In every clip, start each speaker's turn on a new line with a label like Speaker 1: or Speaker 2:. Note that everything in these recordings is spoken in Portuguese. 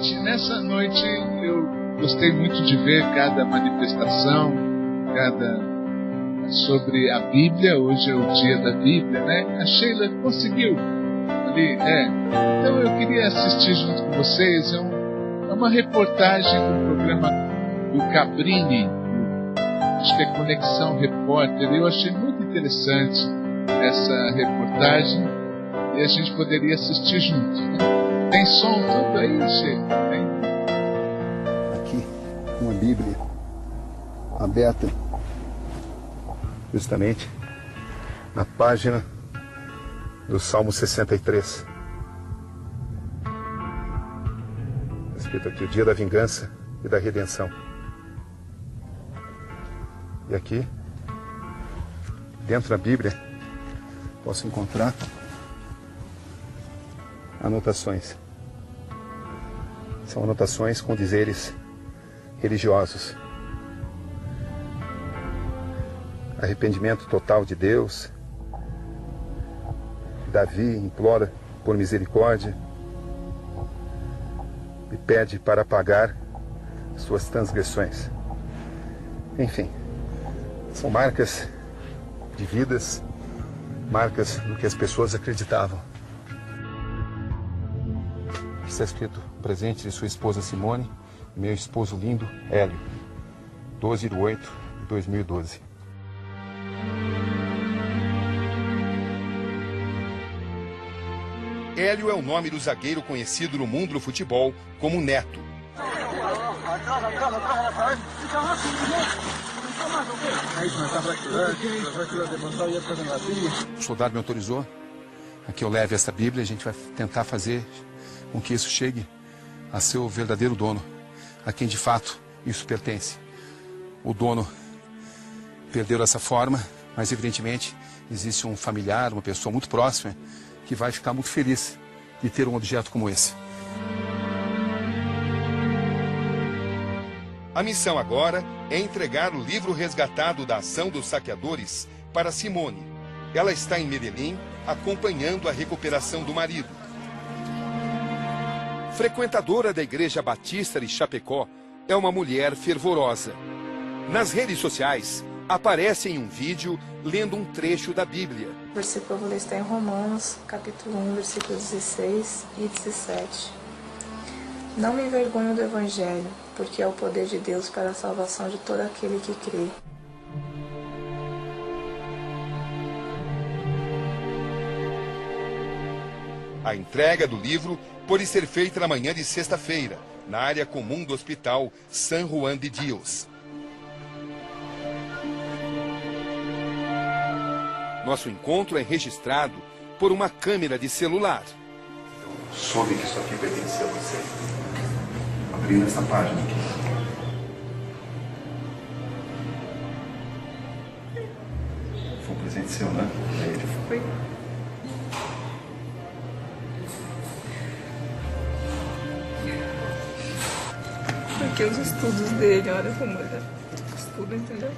Speaker 1: Gente, nessa noite eu gostei muito de ver cada manifestação, sobre a Bíblia. Hoje é o dia da Bíblia, né? A Sheila conseguiu ali, Então eu queria assistir junto com vocês. É uma reportagem do programa do Cabrini, acho que é Conexão Repórter. Eu achei muito interessante essa reportagem e a gente poderia assistir juntos, né? Tem som tudo aí, Sheila? Tem.
Speaker 2: Aqui, uma Bíblia aberta, justamente na página do Salmo 63. Escrito aqui: o dia da vingança e da redenção. E aqui, dentro da Bíblia, posso encontrar anotações. São anotações com dizeres religiosos. Arrependimento total de Deus. Davi implora por misericórdia e pede para apagar suas transgressões. Enfim, são marcas de vidas, marcas do que as pessoas acreditavam. Está escrito: presente de sua esposa Simone e meu esposo lindo Hélio, 12/8/2012.
Speaker 3: Hélio é o nome do zagueiro conhecido no mundo do futebol como Neto.
Speaker 2: O soldado me autorizou a que eu leve essa Bíblia. A gente vai tentar fazer com que isso chegue a seu verdadeiro dono, a quem de fato isso pertence. O dono perdeu dessa forma, mas evidentemente existe um familiar, uma pessoa muito próxima, que vai ficar muito feliz de ter um objeto como esse.
Speaker 3: A missão agora é entregar o livro resgatado da ação dos saqueadores para Simone. Ela está em Medellín, acompanhando a recuperação do marido. Frequentadora da Igreja Batista de Chapecó, é uma mulher fervorosa. Nas redes sociais, aparece em um vídeo lendo um trecho da Bíblia.
Speaker 4: O versículo eu vou ler está em Romanos, capítulo 1, versículos 16 e 17. Não me envergonho do Evangelho, porque é o poder de Deus para a salvação de todo aquele que crê.
Speaker 3: A entrega do livro pode ser feita na manhã de sexta-feira, na área comum do Hospital San Juan de Dios. Nosso encontro é registrado por uma câmera de celular.
Speaker 2: Eu soube que isso aqui pertencia a você, abrindo essa página aqui. Foi um presente seu, né?
Speaker 4: Foi. Aqui os estudos dele, olha como ele estuda, entendeu?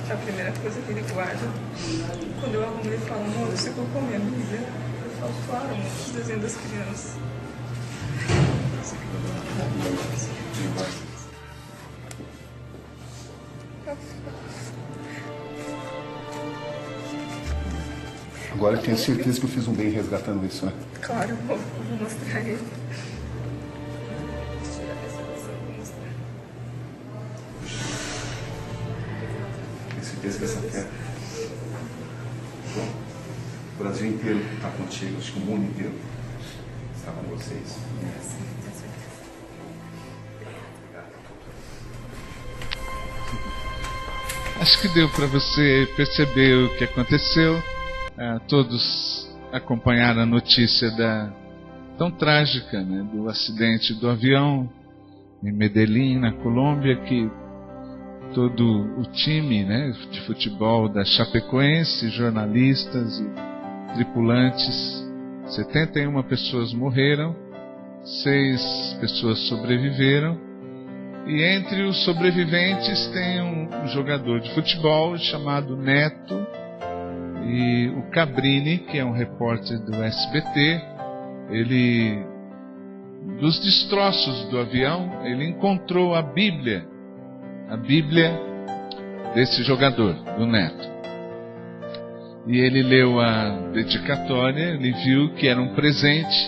Speaker 4: A primeira coisa que ele guarda. Quando eu arrumo, ele fala: amor, você colocou minha Bíblia? Eu falo: claro, amor, os desenhos das crianças.
Speaker 2: Agora eu tenho certeza que eu fiz um bem resgatando isso, né?
Speaker 4: Claro, eu vou mostrar ele.
Speaker 2: Que essa fé. O Brasil inteiro está contigo, acho que o mundo inteiro está com vocês.
Speaker 1: Acho que deu para você perceber o que aconteceu. Todos acompanharam a notícia tão trágica, né, do acidente do avião em Medellín, na Colômbia, que todo o time, né, de futebol da Chapecoense, jornalistas e tripulantes, 71 pessoas morreram, 6 pessoas sobreviveram E entre os sobreviventes tem um jogador de futebol chamado Neto, e o Cabrini, que é um repórter do SBT. Ele, dos destroços do avião, ele encontrou a Bíblia desse jogador, do Neto. E ele leu a dedicatória, ele viu que era um presente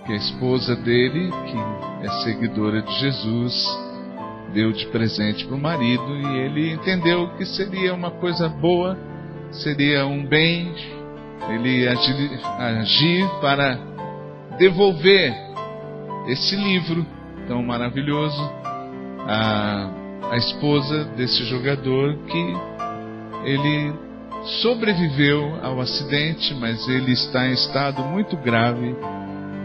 Speaker 1: que a esposa dele, que é seguidora de Jesus, deu de presente para o marido, e ele entendeu que seria uma coisa boa, seria um bem, ele agir para devolver esse livro tão maravilhoso à esposa desse jogador, que ele sobreviveu ao acidente, mas ele está em estado muito grave,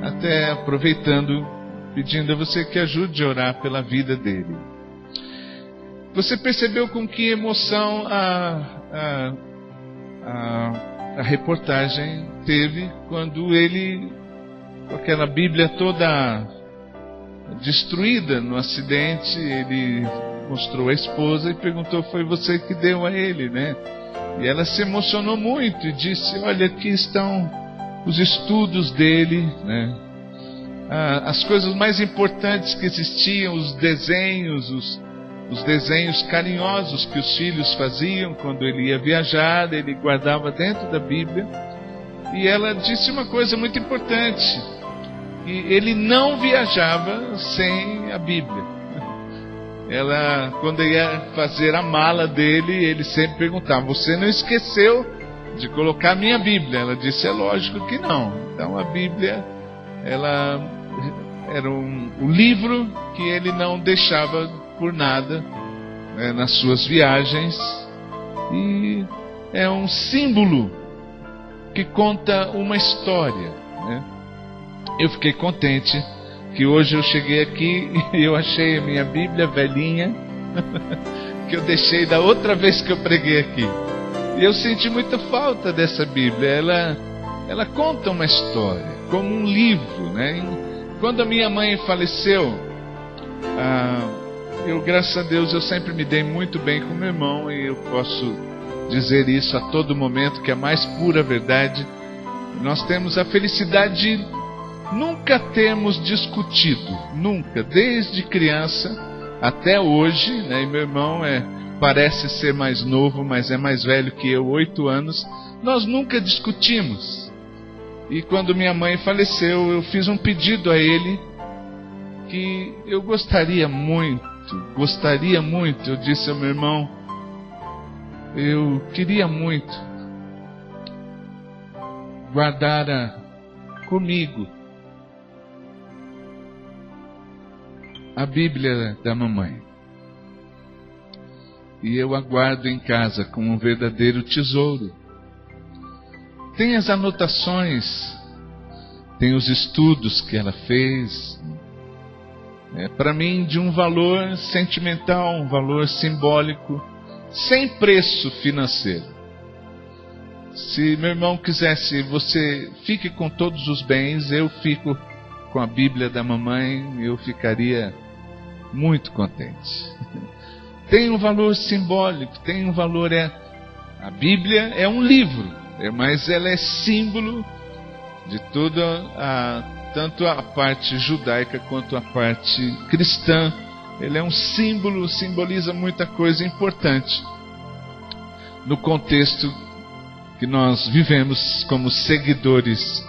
Speaker 1: até aproveitando, pedindo a você que ajude a orar pela vida dele. Você percebeu com que emoção a reportagem teve quando ele, com aquela Bíblia toda destruída no acidente, ele mostrou a esposa e perguntou: foi você que deu a ele, né? E ela se emocionou muito e disse: olha, aqui estão os estudos dele, né? As coisas mais importantes que existiam, os desenhos, os desenhos carinhosos que os filhos faziam quando ele ia viajar, ele guardava dentro da Bíblia. E ela disse uma coisa muito importante: que ele não viajava sem a Bíblia. Ela, quando ia fazer a mala dele, ele sempre perguntava: você não esqueceu de colocar a minha Bíblia? Ela disse: é lógico que não. Então a Bíblia, ela era o livro que ele não deixava por nada, né, nas suas viagens, e é um símbolo que conta uma história, né? Eu fiquei contente que hoje eu cheguei aqui e eu achei a minha Bíblia velhinha que eu deixei da outra vez que eu preguei aqui, e eu senti muita falta dessa Bíblia. Ela conta uma história como um livro, né? Quando a minha mãe faleceu, eu, graças a Deus, eu sempre me dei muito bem com meu irmão, e eu posso dizer isso a todo momento, que é a mais pura verdade. Nós temos a felicidade de nunca termos discutido, nunca, desde criança até hoje, né? E meu irmão parece ser mais novo, mas é mais velho que eu, 8 anos. Nós nunca discutimos. E quando minha mãe faleceu, eu fiz um pedido a ele, que eu gostaria muito, eu disse ao meu irmão: eu queria muito guardar comigo a Bíblia da mamãe, e eu a guardo em casa como um verdadeiro tesouro. Tem as anotações, tem os estudos que ela fez, para mim, de um valor sentimental, um valor simbólico, sem preço financeiro. Se meu irmão quisesse: você fique com todos os bens, eu fico com a Bíblia da mamãe, eu ficaria muito contente. Tem um valor simbólico, tem um valor. A Bíblia é um livro, mas ela é símbolo de toda tanto a parte judaica quanto a parte cristã. Ele é um símbolo, simboliza muita coisa importante no contexto que nós vivemos como seguidores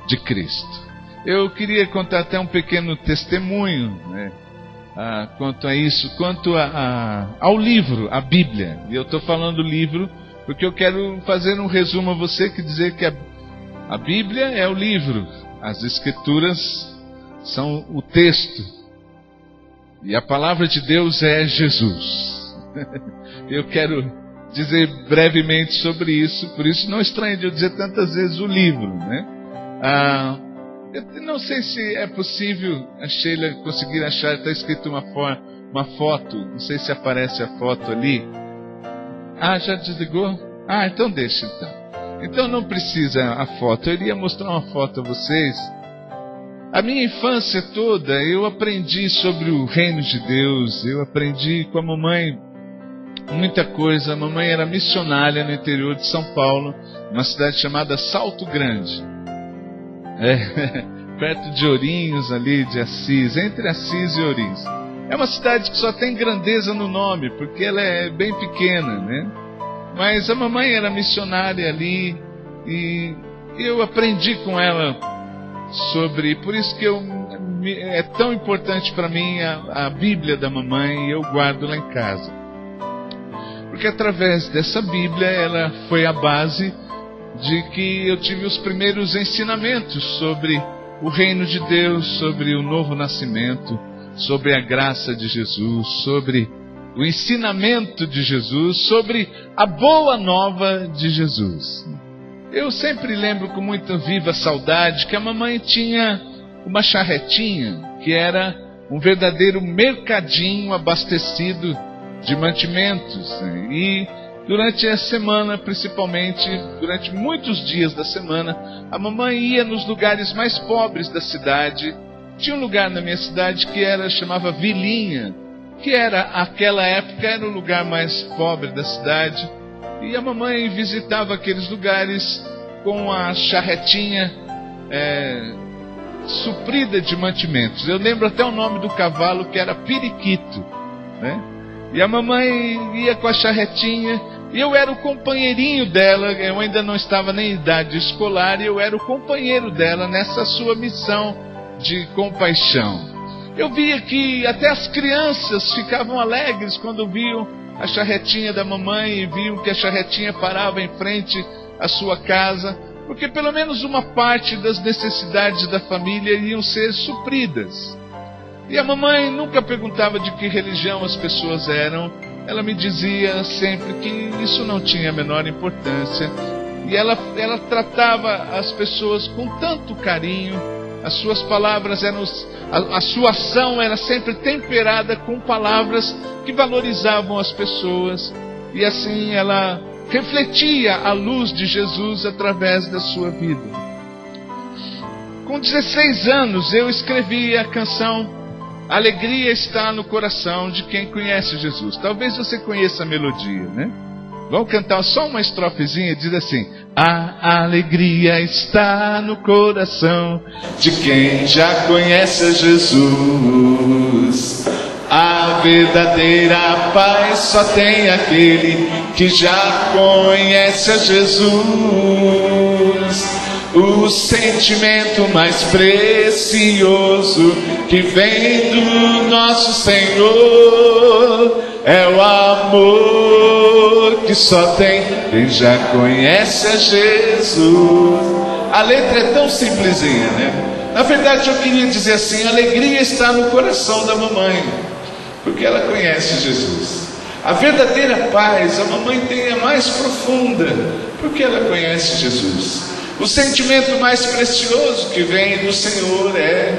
Speaker 1: de Cristo. Eu queria contar até um pequeno testemunho, né, quanto a isso, quanto ao livro, a Bíblia. E eu estou falando livro porque eu quero fazer um resumo a você, que dizer que a Bíblia é o livro, as Escrituras são o texto, e a palavra de Deus é Jesus. Eu quero dizer brevemente sobre isso, por isso não estranhe de eu dizer tantas vezes o livro, né? Eu não sei se é possível a Sheila conseguir achar, está escrito uma foto, não sei se aparece a foto ali. Já desligou? Então deixa então. Então não precisa a foto, eu iria mostrar uma foto a vocês, A minha infância toda eu aprendi sobre o reino de Deus, eu aprendi com a mamãe muita coisa. A mamãe era missionária no interior de São Paulo, uma cidade chamada Salto Grande, perto de Ourinhos ali, de Assis, entre Assis e Ourinhos. É uma cidade que só tem grandeza no nome, porque ela é bem pequena, né? Mas a mamãe era missionária ali e eu aprendi com ela sobre... Por isso que é tão importante para mim a Bíblia da mamãe, e eu guardo lá em casa. Porque através dessa Bíblia, ela foi a base de que eu tive os primeiros ensinamentos sobre o reino de Deus, sobre o novo nascimento, sobre a graça de Jesus, sobre o ensinamento de Jesus, sobre a boa nova de Jesus. Eu sempre lembro com muita viva saudade que a mamãe tinha uma charretinha, que era um verdadeiro mercadinho abastecido de mantimentos. E durante a semana, principalmente, durante muitos dias da semana, a mamãe ia nos lugares mais pobres da cidade. Tinha um lugar na minha cidade que chamava Vilinha, que aquela época era o lugar mais pobre da cidade. E a mamãe visitava aqueles lugares com a charretinha suprida de mantimentos. Eu lembro até o nome do cavalo, que era Periquito, né? E a mamãe ia com a charretinha, e eu era o companheirinho dela. Eu ainda não estava nem em idade escolar, e eu era o companheiro dela nessa sua missão de compaixão. Eu via que até as crianças ficavam alegres quando viam a charretinha da mamãe e viam que a charretinha parava em frente à sua casa, porque pelo menos uma parte das necessidades da família iam ser supridas. E a mamãe nunca perguntava de que religião as pessoas eram. Ela me dizia sempre que isso não tinha a menor importância. E ela tratava as pessoas com tanto carinho. As suas palavras a sua ação era sempre temperada com palavras que valorizavam as pessoas. E assim ela refletia a luz de Jesus através da sua vida. Com 16 anos eu escrevi a canção Alegria Está no Coração de Quem Conhece Jesus. Talvez você conheça a melodia, né? Vamos cantar só uma estrofezinha, diz assim: a alegria está no coração de quem já conhece Jesus. A verdadeira paz só tem aquele que já conhece a Jesus. O sentimento mais precioso que vem do nosso Senhor é o amor que só tem quem já conhece a Jesus. A letra é tão simplesinha, né? Na verdade eu queria dizer assim: a alegria está no coração da mamãe, porque ela conhece Jesus. A verdadeira paz a mamãe tem a mais profunda, porque ela conhece Jesus. O sentimento mais precioso que vem do Senhor é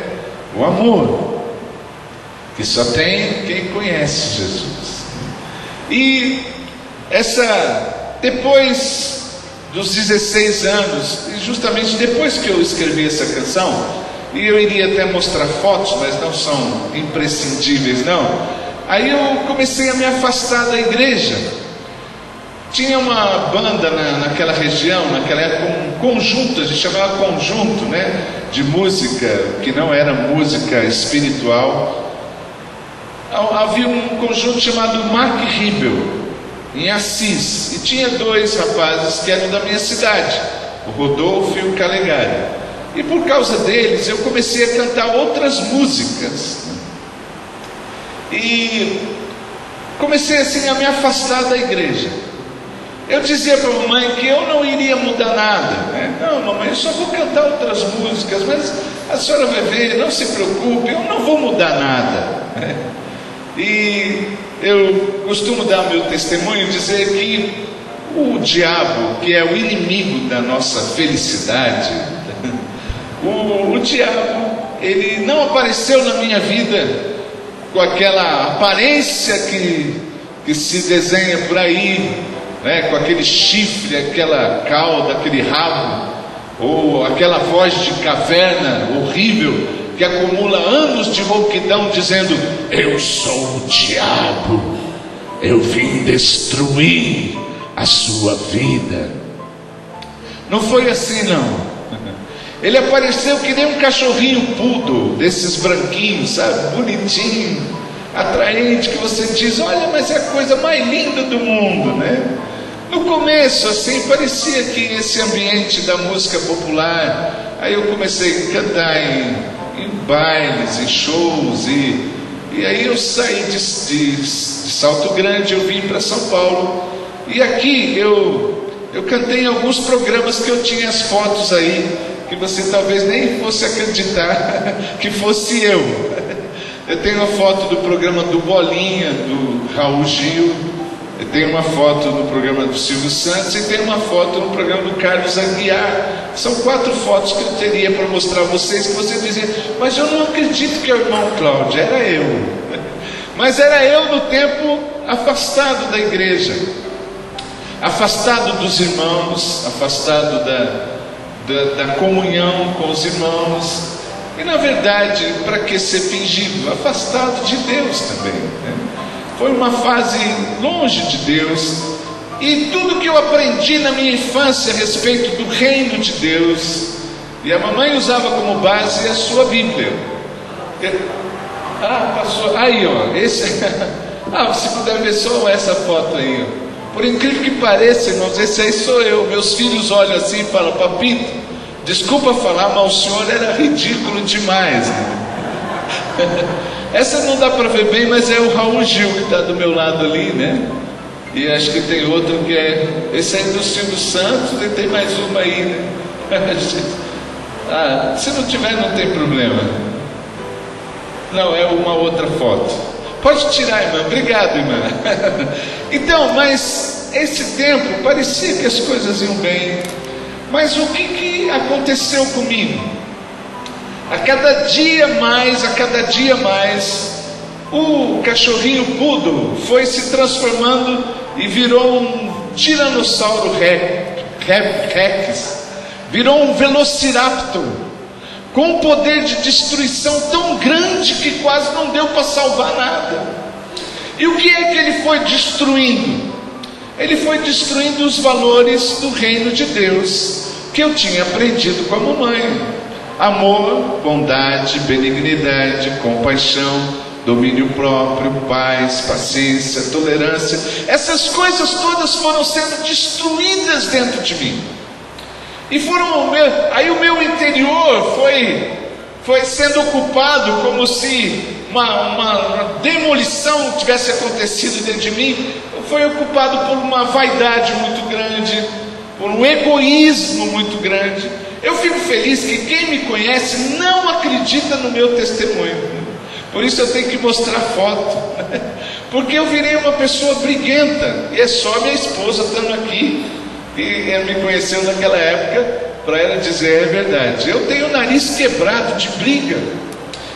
Speaker 1: o amor, que só tem quem conhece Jesus. E depois dos 16 anos, e justamente depois que eu escrevi essa canção, e eu iria até mostrar fotos, mas não são imprescindíveis não, aí eu comecei a me afastar da igreja. Tinha uma banda naquela região, naquela época, um conjunto, a gente chamava conjunto, né, de música, que não era música espiritual. Havia um conjunto chamado Mark Ribel, em Assis, e tinha 2 rapazes que eram da minha cidade, o Rodolfo e o Calegari. E por causa deles eu comecei a cantar outras músicas, e comecei assim a me afastar da igreja. Eu dizia para a mamãe que eu não iria mudar nada, né? Não, mamãe, eu só vou cantar outras músicas, mas a senhora vai ver, não se preocupe, eu não vou mudar nada, né? E eu costumo dar meu testemunho, dizer que o diabo, que é o inimigo da nossa felicidade, o diabo, ele não apareceu na minha vida com aquela aparência que se desenha por aí, né, com aquele chifre, aquela cauda, aquele rabo, ou aquela voz de caverna horrível que acumula anos de rouquidão, dizendo: eu sou o diabo, eu vim destruir a sua vida. Não foi assim, não. Ele apareceu que nem um cachorrinho poodle, desses branquinhos, sabe, bonitinho, atraente, que você diz: olha, mas é a coisa mais linda do mundo, né? No começo, assim, parecia que esse ambiente da música popular. Aí eu comecei a cantar em bailes, em shows, e aí eu saí de Salto Grande, eu vim para São Paulo, e aqui eu cantei em alguns programas que eu tinha as fotos aí, que você talvez nem fosse acreditar que fosse eu. Eu tenho uma foto do programa do Bolinha, do Raul Gil, eu tenho uma foto no programa do Silvio Santos e tenho uma foto no programa do Carlos Aguiar. São 4 fotos que eu teria para mostrar a vocês, que você dizia: mas eu não acredito que é o irmão Cláudio. Era eu. Mas era eu no tempo afastado da igreja, afastado dos irmãos, afastado da comunhão com os irmãos. E na verdade, para que ser fingido? Afastado de Deus também, né? Foi uma fase longe de Deus. E tudo que eu aprendi na minha infância a respeito do reino de Deus, e a mamãe usava como base a sua Bíblia. Passou. Aí, ó, esse. Você puder ver só essa foto aí, ó. Por incrível que pareça, irmãos, esse aí sou eu. Meus filhos olham assim e falam: papito, desculpa falar, mas o senhor era ridículo demais. Essa não dá para ver bem, mas é o Raul Gil que está do meu lado ali, né? E acho que tem outro que é... esse aí do Silvio Santos, e tem mais uma aí, né? Se não tiver, não tem problema. Não, é uma outra foto. Pode tirar, irmã. Obrigado, irmã. Então, mas esse tempo parecia que as coisas iam bem. Mas o que aconteceu comigo? A cada dia mais, o cachorrinho poodle foi se transformando e virou um tiranossauro rex, virou um velociraptor, com um poder de destruição tão grande que quase não deu para salvar nada. E o que é que ele foi destruindo? Ele foi destruindo os valores do reino de Deus, que eu tinha aprendido com a mamãe: amor, bondade, benignidade, compaixão, domínio próprio, paz, paciência, tolerância. Essas coisas todas foram sendo destruídas dentro de mim. E aí o meu interior foi sendo ocupado, como se uma demolição tivesse acontecido dentro de mim. Foi ocupado por uma vaidade muito grande, por um egoísmo muito grande. Eu fico feliz que quem me conhece não acredita no meu testemunho. Por isso eu tenho que mostrar foto. Porque eu virei uma pessoa briguenta. E é só minha esposa estando aqui, e ela me conheceu naquela época, para ela dizer: é verdade. Eu tenho o nariz quebrado de briga.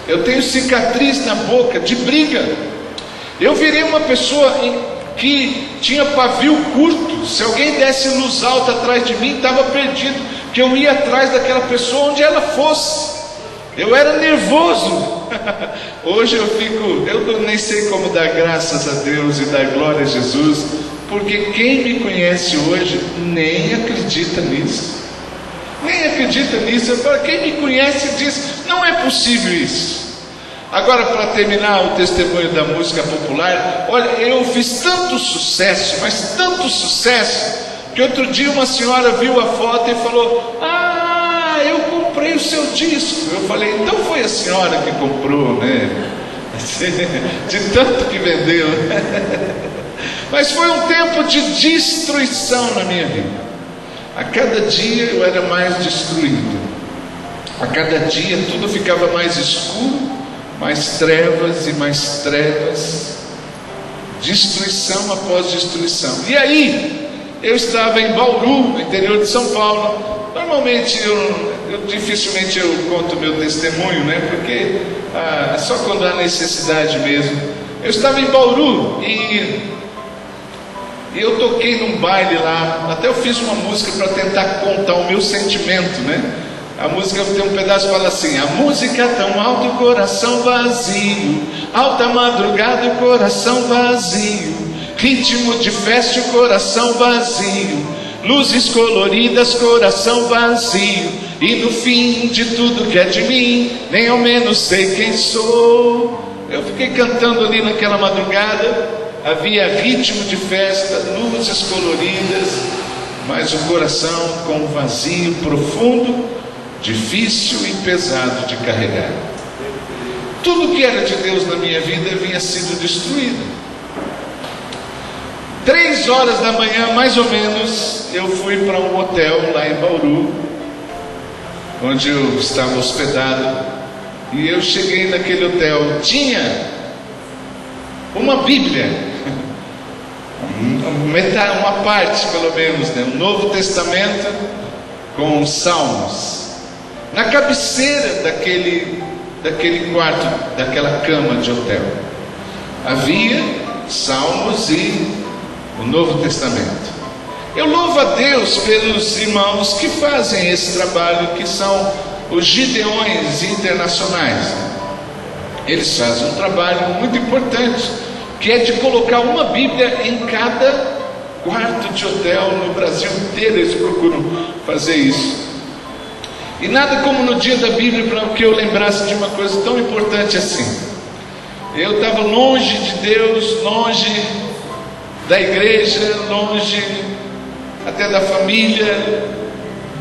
Speaker 1: Eu tenho cicatriz na boca de briga. Eu virei uma pessoa que tinha pavio curto. Se alguém desse luz alta atrás de mim, estava perdido, que eu ia atrás daquela pessoa onde ela fosse. Eu era nervoso. Hoje eu nem sei como dar graças a Deus e dar glória a Jesus, porque quem me conhece hoje nem acredita nisso. Nem acredita nisso. Eu falo, quem me conhece diz: não é possível isso. Agora, para terminar o testemunho da música popular, olha, eu fiz tanto sucesso, mas tanto sucesso, que outro dia uma senhora viu a foto e falou: eu comprei o seu disco. Eu falei: então foi a senhora que comprou, né? De tanto que vendeu. Mas foi um tempo de destruição na minha vida. A cada dia eu era mais destruído. A cada dia tudo ficava mais escuro, mais trevas e mais trevas, destruição após destruição. E aí, eu estava em Bauru, no interior de São Paulo. Normalmente dificilmente eu conto meu testemunho, né? Porque é só quando há necessidade mesmo. Eu estava em Bauru e eu toquei num baile lá. Até eu fiz uma música para tentar contar o meu sentimento, né? A música tem um pedaço que fala assim: a música tão alto, o coração vazio, alta madrugada, o coração vazio, ritmo de festa, o coração vazio, luzes coloridas, coração vazio, e no fim de tudo que é de mim, nem ao menos sei quem sou. Eu fiquei cantando ali naquela madrugada. Havia ritmo de festa, luzes coloridas, mas o coração com um vazio profundo, difícil e pesado de carregar. Tudo que era de Deus na minha vida havia sido destruído. 3 horas da manhã, mais ou menos, eu fui para um hotel lá em Bauru, onde eu estava hospedado, e eu cheguei naquele hotel. Tinha uma Bíblia, uma parte pelo menos, né? Um Novo Testamento com Salmos. Na cabeceira daquele quarto, daquela cama de hotel, havia Salmos e o Novo Testamento. Eu louvo a Deus pelos irmãos que fazem esse trabalho, que são os Gideões Internacionais. Eles fazem um trabalho muito importante, que é de colocar uma Bíblia em cada quarto de hotel no Brasil inteiro. Eles procuram fazer isso. E nada como no dia da Bíblia para que eu lembrasse de uma coisa tão importante assim. Eu estava longe de Deus, longe da igreja, longe até da família,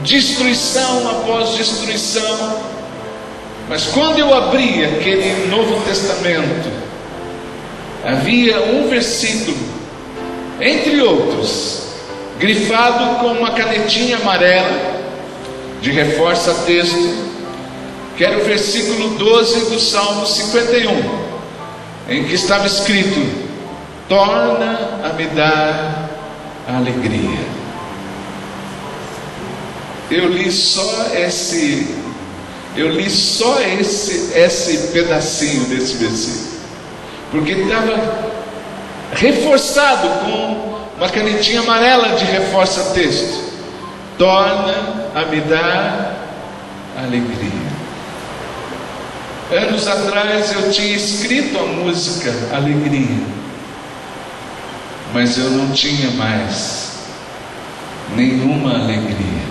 Speaker 1: destruição após destruição. Mas quando eu abri aquele Novo Testamento, havia um versículo, entre outros, grifado com uma canetinha amarela de reforça-texto, que era o versículo 12 do Salmo 51, em que estava escrito: torna a me dar alegria. Eu li só esse pedacinho desse versículo, porque estava reforçado com uma canetinha amarela de reforça-texto: torna a me dar alegria. Anos atrás eu tinha escrito a música Alegria, mas eu não tinha mais nenhuma alegria.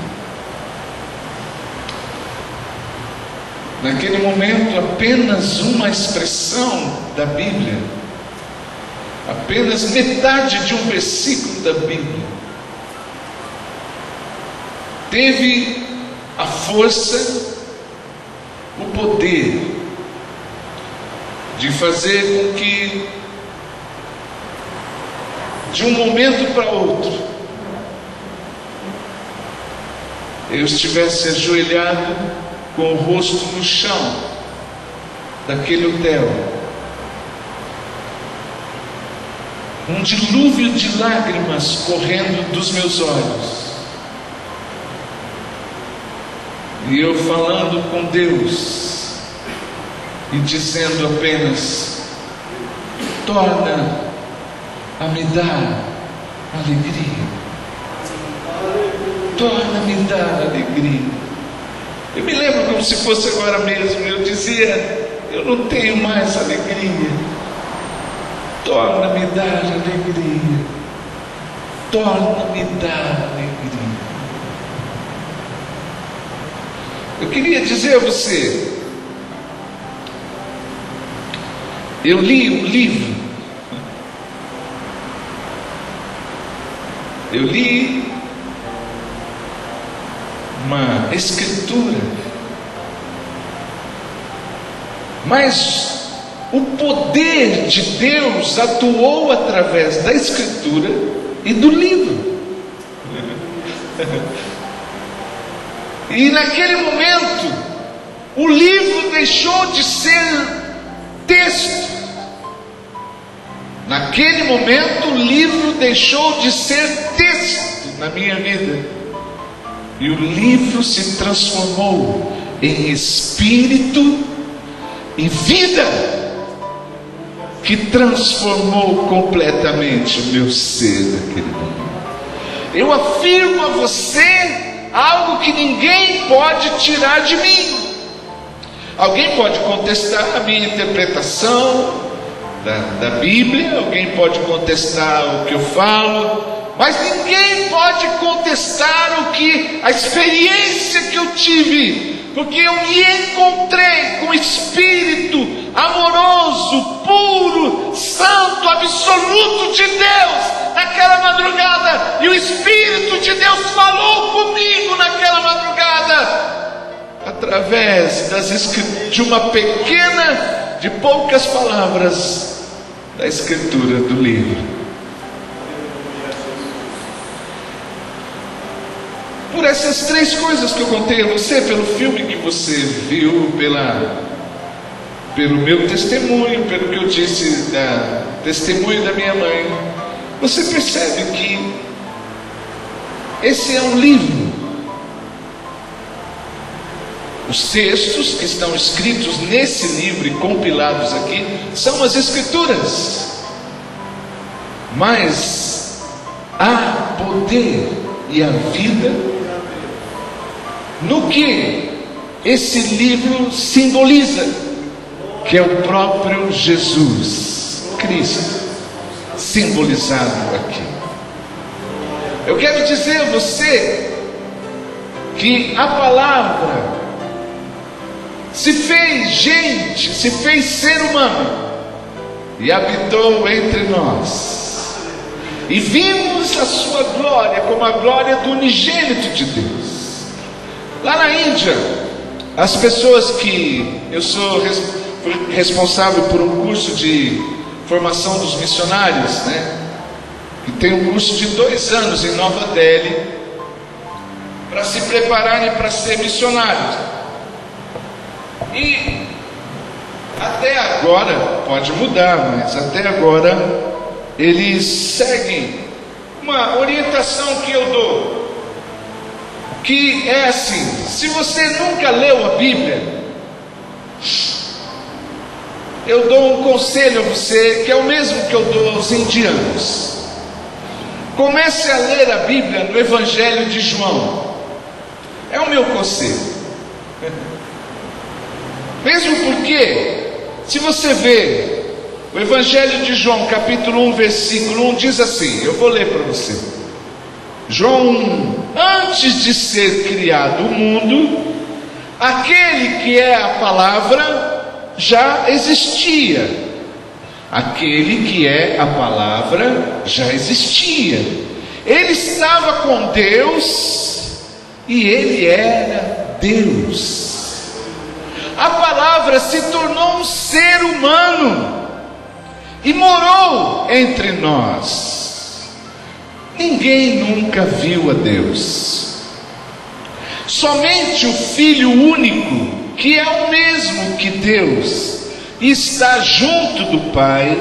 Speaker 1: Naquele momento, apenas uma expressão da Bíblia, apenas metade de um versículo da Bíblia, teve a força, o poder de fazer com que, de um momento para outro, eu estivesse ajoelhado com o rosto no chão daquele hotel, um dilúvio de lágrimas correndo dos meus olhos, e eu falando com Deus e dizendo apenas: torna a me dar alegria, torna a me dar alegria. Eu me lembro como se fosse agora mesmo. Eu dizia: eu não tenho mais alegria, torna a me dar alegria, torna a me dar alegria. Eu queria dizer a você, eu li um livro, eu li uma escritura, mas o poder de Deus atuou através da escritura e do livro. E naquele momento, o livro deixou de ser texto. Naquele momento, o livro deixou de ser texto na minha vida. E o livro se transformou em espírito e vida, que transformou completamente o meu ser naquele momento. Eu afirmo a você, algo que ninguém pode tirar de mim. Alguém pode contestar a minha interpretação da Bíblia, alguém pode contestar o que eu falo, mas ninguém pode contestar a experiência que eu tive, porque eu me encontrei com o Espírito amoroso, puro, santo, absoluto de Deus naquela madrugada, e o Espírito de Deus falou comigo naquela madrugada, através de uma pequena, de poucas palavras da escritura do livro. Por essas três coisas que eu contei a você, pelo filme que você viu, pelo meu testemunho, pelo que eu disse, testemunho da minha mãe, você percebe que esse é um livro. Os textos que estão escritos nesse livro e compilados aqui são as Escrituras, mas há poder e a vida no que esse livro simboliza, que é o próprio Jesus Cristo simbolizado aqui. Eu quero dizer a você que a palavra se fez gente, se fez ser humano e habitou entre nós, e vimos a sua glória como a glória do unigênito de Deus. Lá na Índia, as pessoas que eu sou responsável por um curso de formação dos missionários, que tem um curso de 2 anos em Nova Delhi, para se prepararem para ser missionários. E até agora, pode mudar, mas até agora eles seguem uma orientação que eu dou, que é assim: se você nunca leu a Bíblia, eu dou um conselho a você, que é o mesmo que eu dou aos indianos. Comece a ler a Bíblia no Evangelho de João. É o meu conselho. Mesmo porque, se você vê o Evangelho de João, capítulo 1, versículo 1, diz assim, eu vou ler para você. João 1: antes de ser criado o mundo, aquele que é a palavra já existia. Aquele que é a palavra já existia. Ele estava com Deus e ele era Deus. A palavra se tornou um ser humano e morou entre nós. Ninguém nunca viu a Deus. Somente o Filho único, que é o mesmo que Deus e está junto do Pai,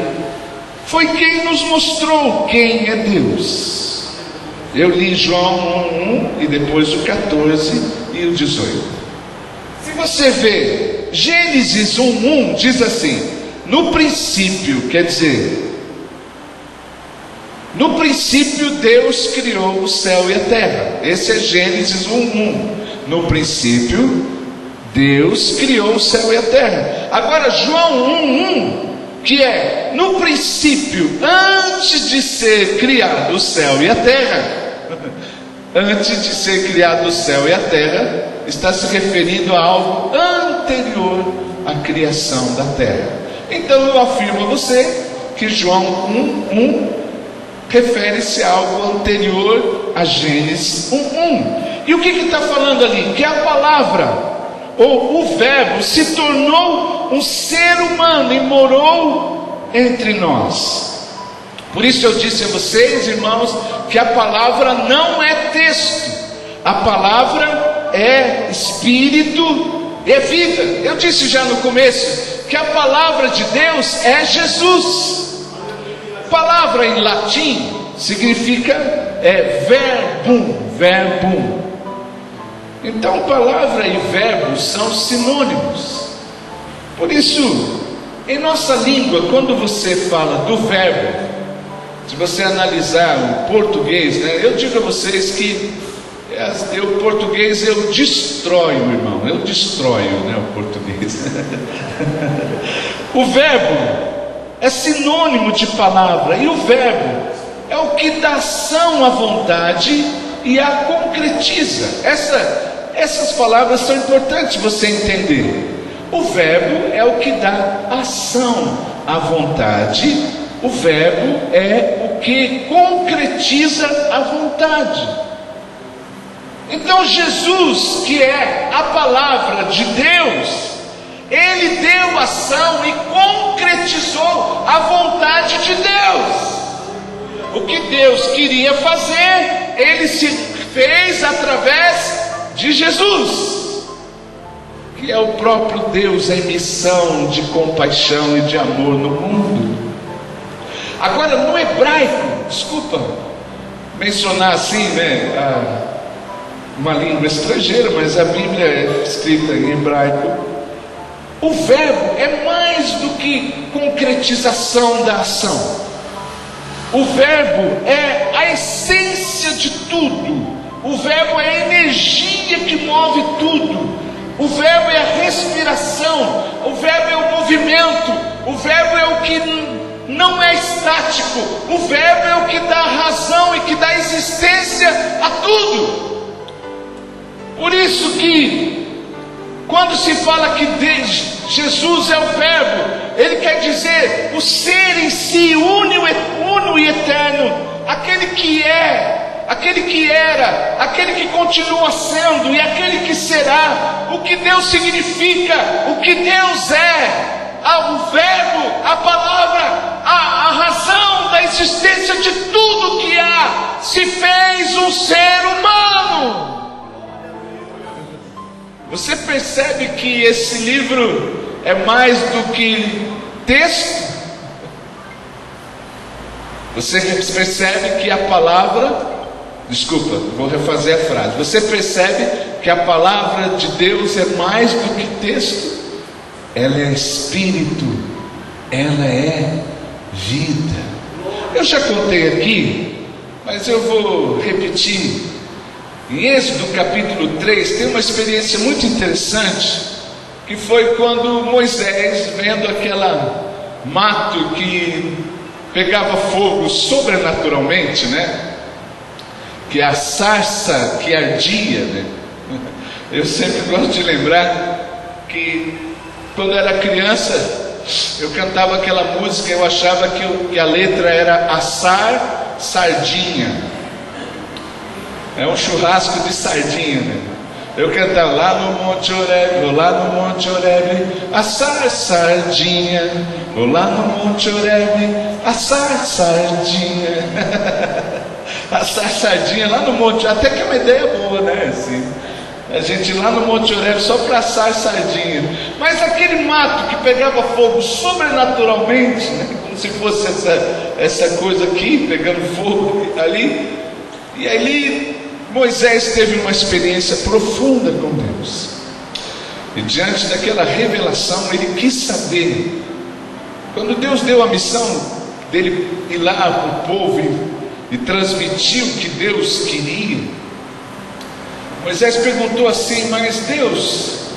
Speaker 1: foi quem nos mostrou quem é Deus. Eu li João 1:1 e depois o 14 e o 18. Se você vê Gênesis 1:1, diz assim: no princípio, quer dizer, no princípio Deus criou o céu e a terra. Esse é Gênesis 1:1. No princípio Deus criou o céu e a terra. Agora João 1:1, que é no princípio, antes de ser criado o céu e a terra. Antes de ser criado o céu e a terra, está se referindo a algo anterior à criação da terra. Então eu afirmo a você que João 1:1 refere-se a algo anterior a Gênesis 1:1. E o que está falando ali? Que a palavra, ou o verbo, se tornou um ser humano e morou entre nós. Por isso eu disse a vocês, irmãos, que a palavra não é texto. A palavra é espírito e é vida. Eu disse já no começo que a palavra de Deus é Jesus. Palavra em latim significa verbum. Então palavra e verbo são sinônimos. Por isso, em nossa língua, quando você fala do verbo, se você analisar o português, eu digo a vocês que O português eu destroio, irmão. Eu destroio, né, o português. O verbo é sinônimo de palavra. E o verbo é o que dá ação à vontade e a concretiza. Essas palavras são importantes você entender. O verbo é o que dá ação à vontade. O verbo é o que concretiza a vontade. Então Jesus, que é a palavra de Deus, Ele deu ação e concretizou a vontade de Deus. O que Deus queria fazer, Ele se fez através de Jesus, que é o próprio Deus em missão de compaixão e de amor no mundo. Agora, no hebraico, desculpa mencionar assim, né, uma língua estrangeira, mas a Bíblia é escrita em hebraico. O verbo é mais do que concretização da ação. O verbo é a essência de tudo. O verbo é a energia que move tudo. O verbo é a respiração. O verbo é o movimento. O verbo é o que não é estático. O verbo é o que dá razão e que dá existência a tudo. Por isso que quando se fala que Jesus é o verbo, ele quer dizer o ser em si, uno e eterno, aquele que é, aquele que era, aquele que continua sendo e aquele que será. O que Deus significa, o que Deus é, o verbo, a palavra, a razão da existência de tudo que há, se fez um ser humano. Você percebe que esse livro é mais do que texto? Você percebe que a palavra, desculpa, vou refazer a frase. Você percebe que a palavra de Deus é mais do que texto? Ela é espírito, ela é vida. Eu já contei aqui, mas eu vou repetir. Em Êxodo capítulo 3 tem uma experiência muito interessante, que foi quando Moisés, vendo aquela mato que pegava fogo sobrenaturalmente, né? Que a sarça que ardia, né? Eu sempre gosto de lembrar que quando eu era criança, eu cantava aquela música, eu achava que a letra era assar sardinha. É um churrasco de sardinha, né? Eu cantava lá no Monte Horebe, vou lá no Monte Horebe, assar sardinha. Vou lá no Monte Horebe, assar sardinha. Assar sardinha lá no Monte, até que é uma ideia boa, né? Assim, a gente ir lá no Monte Horebe só para assar sardinha. Mas aquele mato que pegava fogo sobrenaturalmente, né? Como se fosse essa coisa aqui, pegando fogo ali. E ali Moisés teve uma experiência profunda com Deus. E diante daquela revelação, ele quis saber. Quando Deus deu a missão dele ir lá para o povo e transmitir o que Deus queria, Moisés perguntou assim: mas Deus,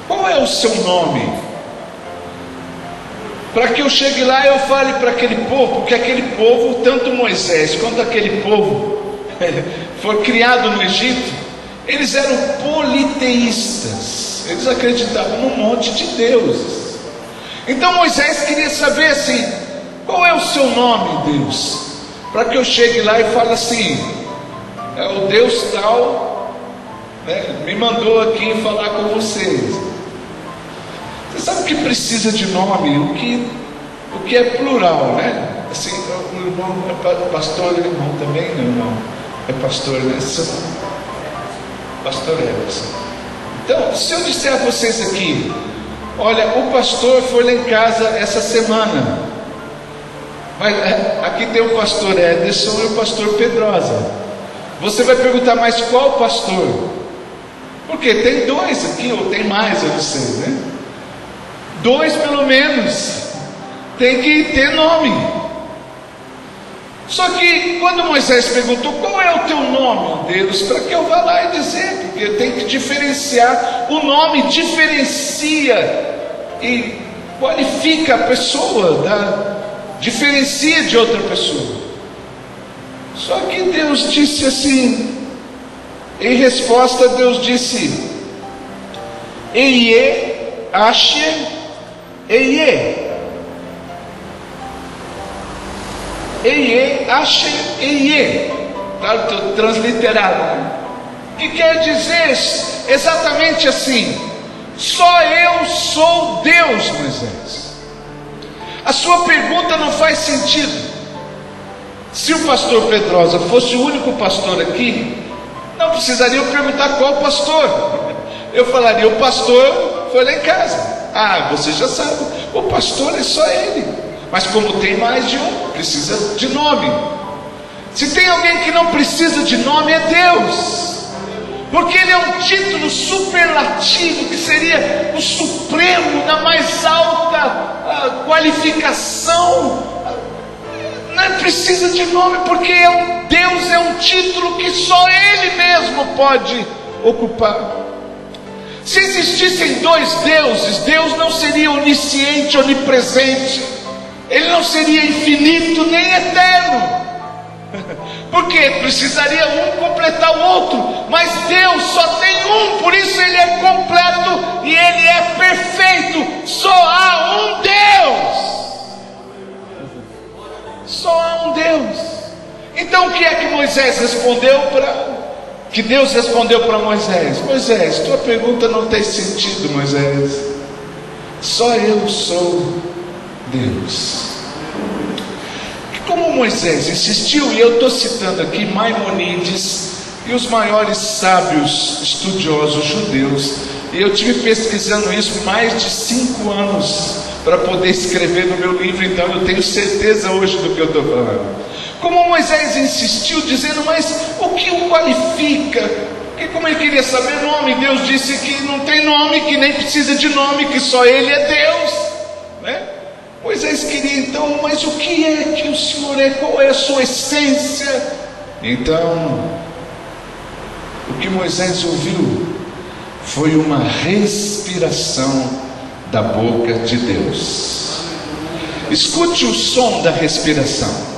Speaker 1: qual é o seu nome? Para que eu chegue lá e eu fale para aquele povo, porque aquele povo, tanto Moisés quanto aquele povo, foi criado no Egito, eles eram politeístas, eles acreditavam num monte de deuses. Então Moisés queria saber assim: qual é o seu nome, Deus? Para que eu chegue lá e fale assim: é o Deus tal, né, me mandou aqui falar com vocês. Você sabe que precisa de nome, o que é plural, né? Assim, o irmão é pastor, o irmão também não. É pastor, né? Pastor Everson. Então, se eu disser a vocês aqui: olha, o pastor foi lá em casa essa semana, mas aqui tem o pastor Ederson e o pastor Pedrosa. Você vai perguntar: mas qual pastor? Porque tem dois aqui, ou tem mais, eu não sei, né? Dois pelo menos. Tem que ter nome. Só que quando Moisés perguntou qual é o teu nome, ó Deus, para que eu vá lá e dizer, porque eu tenho que diferenciar, o nome diferencia e qualifica a pessoa, diferencia de outra pessoa. Só que Deus disse assim, em resposta Deus disse, Eie, Asher, Eie. Eie, Asher, Eie. Claro, estou transliterado, né? Que quer dizer exatamente assim: só eu sou Deus, Moisés. A sua pergunta não faz sentido. Se o pastor Pedrosa fosse o único pastor aqui, não precisaria eu perguntar qual pastor. Eu falaria, o pastor foi lá em casa. Ah, você já sabe, o pastor é só ele. Mas como tem mais de um, precisa de nome. Se tem alguém que não precisa de nome, é Deus. Porque ele é um título superlativo, que seria o supremo, na mais alta qualificação. Não precisa de nome, porque Deus é um título que só Ele mesmo pode ocupar. Se existissem dois deuses, Deus não seria onisciente, onipresente. Ele não seria infinito nem eterno. Porque precisaria um completar o outro. Mas Deus só tem um, por isso Ele é completo e Ele é perfeito. Só há um Deus. Só há um Deus. Então o que é que Moisés respondeu que Deus respondeu para Moisés? Moisés, tua pergunta não tem sentido, Moisés. Só eu sou Deus. E como Moisés insistiu, e eu estou citando aqui Maimonides e os maiores sábios estudiosos judeus, e eu tive pesquisando isso mais de 5 anos para poder escrever no meu livro, então eu tenho certeza hoje do que eu estou falando. Como Moisés insistiu, dizendo, mas o que o qualifica? Porque como ele queria saber nome, Deus disse que não tem nome, que nem precisa de nome, que só Ele é Deus, né? Moisés queria então, mas o que é que o Senhor é? Qual é a sua essência? Então, o que Moisés ouviu foi uma respiração da boca de Deus. Escute o som da respiração.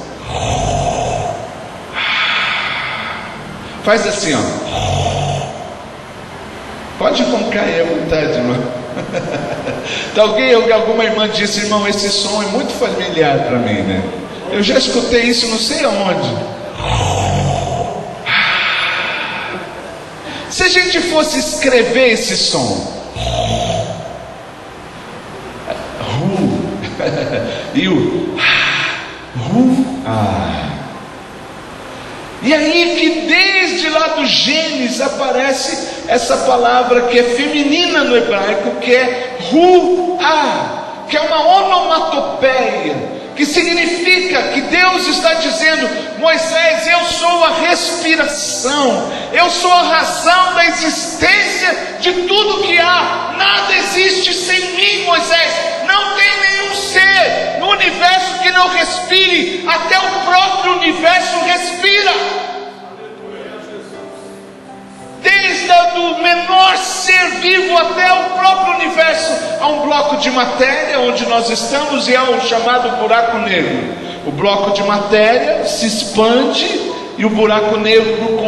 Speaker 1: Faz assim, ó. Pode roncar aí à vontade, irmão. Alguma irmã disse, irmão, esse som é muito familiar para mim, né? Eu já escutei isso não sei aonde. Se a gente fosse escrever esse som, e o e aí que desde lá do Gênesis aparece essa palavra que é feminina no hebraico, que é ruá, que é uma onomatopeia, que significa que Deus está dizendo, Moisés, eu sou a respiração, eu sou a razão da existência de tudo que há, nada existe sem mim, Moisés, não tem nenhum ser no universo que não respire, até o próprio universo respira. Desde o menor ser vivo até o próprio universo, há um bloco de matéria onde nós estamos e há o chamado buraco negro. O bloco de matéria se expande e o buraco negro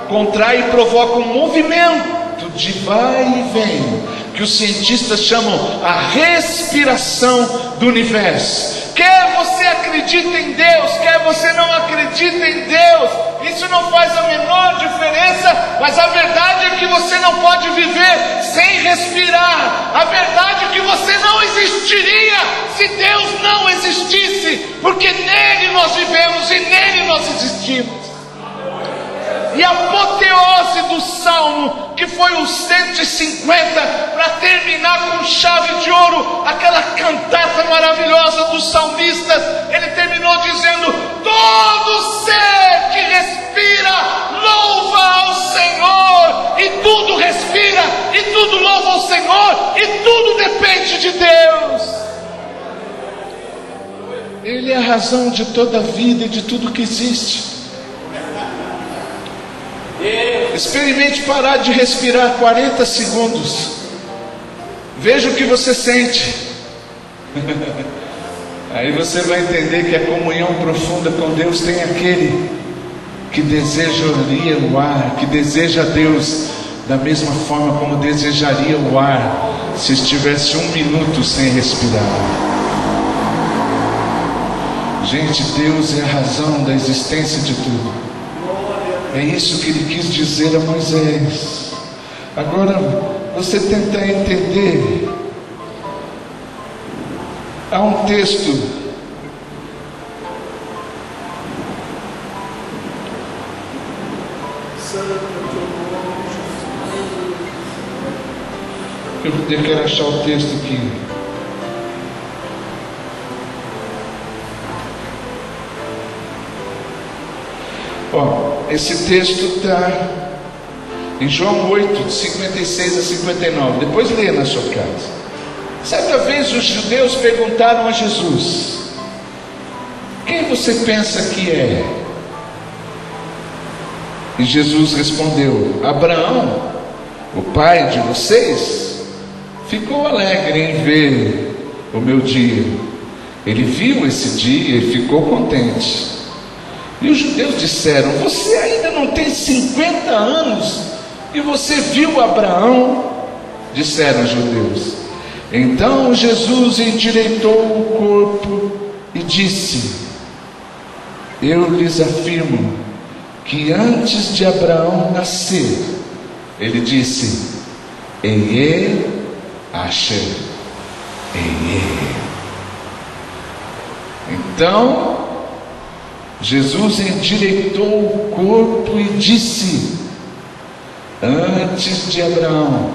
Speaker 1: contrai e provoca um movimento de vai e vem, que os cientistas chamam a respiração do universo. Quer você acredite em Deus, quer você não acredite em Deus, isso não faz a menor diferença, mas a verdade é que você não pode viver sem respirar. A verdade é que você não existiria se Deus não existisse, porque nele nós vivemos e nele nós existimos. E a apoteose do Salmo, que foi o 150, para terminar com chave de ouro, aquela cantata maravilhosa dos salmistas, ele terminou dizendo, todo ser que respira, louva ao Senhor, e tudo respira, e tudo louva ao Senhor, e tudo depende de Deus. Ele é a razão de toda a vida e de tudo que existe. Experimente parar de respirar 40 segundos. Veja o que você sente. Aí você vai entender que a comunhão profunda com Deus tem aquele que desejaria o ar, que deseja a Deus da mesma forma como desejaria o ar se estivesse 1 minuto sem respirar. Gente, Deus é a razão da existência de tudo. É isso que ele quis dizer a Moisés. Agora, você tenta entender. Há um texto eu quero achar o texto aqui. Esse texto está em João 8, de 56 a 59. Depois lê na sua casa. Certa vez os judeus perguntaram a Jesus: quem você pensa que é? E Jesus respondeu: Abraão, o pai de vocês, ficou alegre em ver o meu dia. Ele viu esse dia e ficou contente. E os judeus disseram: você ainda não tem 50 anos e você viu Abraão? Disseram os judeus. Então Jesus endireitou o corpo e disse: eu lhes afirmo que antes de Abraão nascer, ele disse: Eie Asher, Eie. Então Jesus endireitou o corpo e disse: antes de Abraão,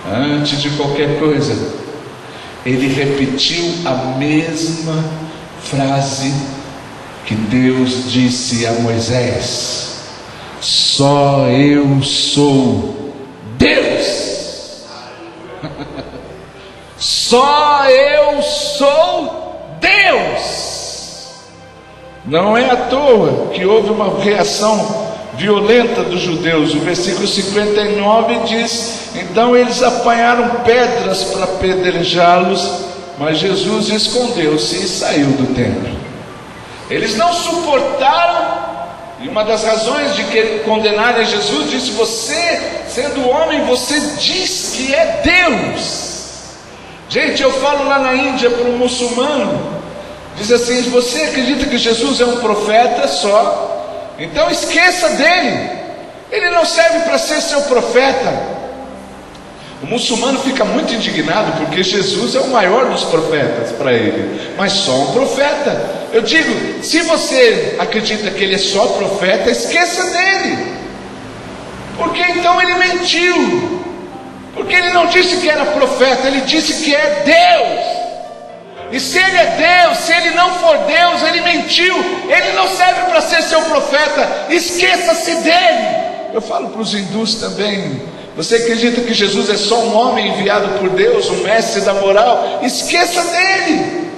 Speaker 1: antes de qualquer coisa, ele repetiu a mesma frase que Deus disse a Moisés: só eu sou Deus. Só eu sou Deus. Não é à toa que houve uma reação violenta dos judeus. O versículo 59 diz: então eles apanharam pedras para apedrejá-los, mas Jesus escondeu-se e saiu do templo. Eles não suportaram, e uma das razões de condenarem a Jesus, disse: você, sendo homem, você diz que é Deus. Gente, eu falo lá na Índia para um muçulmano, diz assim: você acredita que Jesus é um profeta só? Então esqueça dele, ele não serve para ser seu profeta. O muçulmano fica muito indignado porque Jesus é o maior dos profetas para ele, mas só um profeta. Eu digo, se você acredita que ele é só profeta, esqueça dele, porque então ele mentiu, porque ele não disse que era profeta, ele disse que é Deus. E se ele é Deus, se ele não for Deus, ele mentiu, ele não serve para ser seu profeta, esqueça-se dele. Eu falo para os hindus também: você acredita que Jesus é só um homem enviado por Deus, um mestre da moral? Esqueça dele,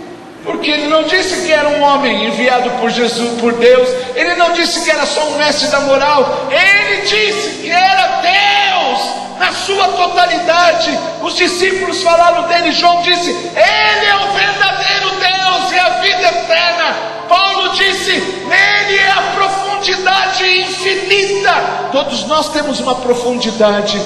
Speaker 1: porque ele não disse que era um homem enviado por Jesus, por Deus. Ele não disse que era só um mestre da moral, ele disse que era Deus na sua totalidade. Os discípulos falaram dele, João disse: ele é o verdadeiro Deus e a vida eterna. Paulo disse: nele é a profundidade infinita. Todos nós temos uma profundidade,